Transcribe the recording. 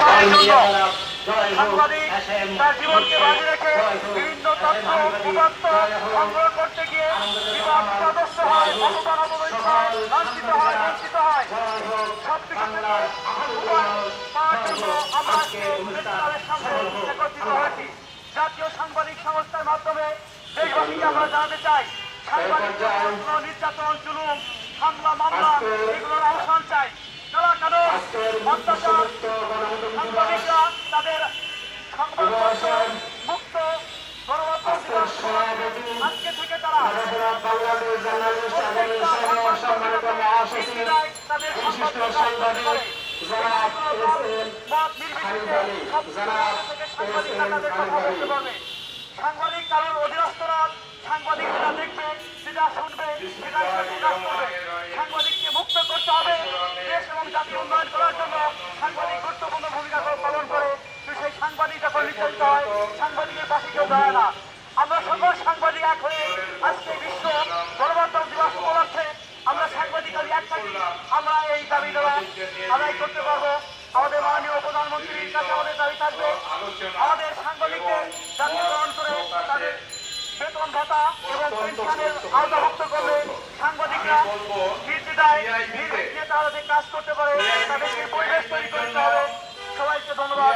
প্রতিষ্ঠানের জন্য সাংবাদিক তার জীবনকে বাজি রেখে বিভিন্ন তথ্য উপাত্ত সংগ্রহ করতে গিয়ে বিপদগ্রস্ত হয়, অপমান অপমানিত হয়, লাঞ্ছিত হয়, বঞ্চিত হয়। সবকিছু থেকে উপায় পাওয়ার জন্য আমরা আজকে প্রেসক্লাবের সামনে একত্রিত হয়েছি। জাতীয় সাংবাদিক সংস্থার মাধ্যমে দেশবাসীকে আমরা জানাতে চাই, সাংবাদিকদের কোনো নির্যাতন, জুলুম, হামলা, মামলা এগুলোর অবসান চাই। কারা কানুন, অত্যাচার, সাংবাদিকরা তাদের সংবাদপত্র মুক্ত গণমাধ্যম দিবস আজকে থেকে তারা প্রত্যেকটা তাদের সাংবাদিক মত নির্বিশেষে সব থেকে সাংবাদিকরা তাদের কথা বলতে পারবে। সাংবাদিক কারোর অধীনস্থ না, সাংবাদিক যেটা দেখবে, যেটা শুনবে, সেটা প্রকাশ করবে। সাংবাদিককে মুক্ত করতে হবে। দেশ এবং জাতি উন্নয়ন করার জন্য সাংবাদিক গুরুত্বপূর্ণ ভূমিকা পালন করে। সেই সাংবাদিক যখন নির্যাতিত হয়, সাংবাদিকের পাশে কেউ দাঁড়ায় না। আমরা সকল সাংবাদিক এক হয়ে আজকে বিশ্ব গণমাধ্যম দিবস উপলক্ষে আমরা সাংবাদিকদের এক থাকি, আমরা এই দাবি দেওয়া আদায় করতে পারবো। আমাদের মাননীয় প্রধানমন্ত্রীর কাছে আমাদের দাবি থাকবে, আমাদের সাংবাদিকদের জাতীয়করণ করে তাদের বেতন ভাতা এবং পেনশনের আওতাভুক্ত করলে সাংবাদিকরা নির্দ্বিধায় নির্বিঘ্নে তাদের কাজ করতে পারে, তাদেরকে পরিবেশ তৈরি করতে হবে। সবাইকে ধন্যবাদ।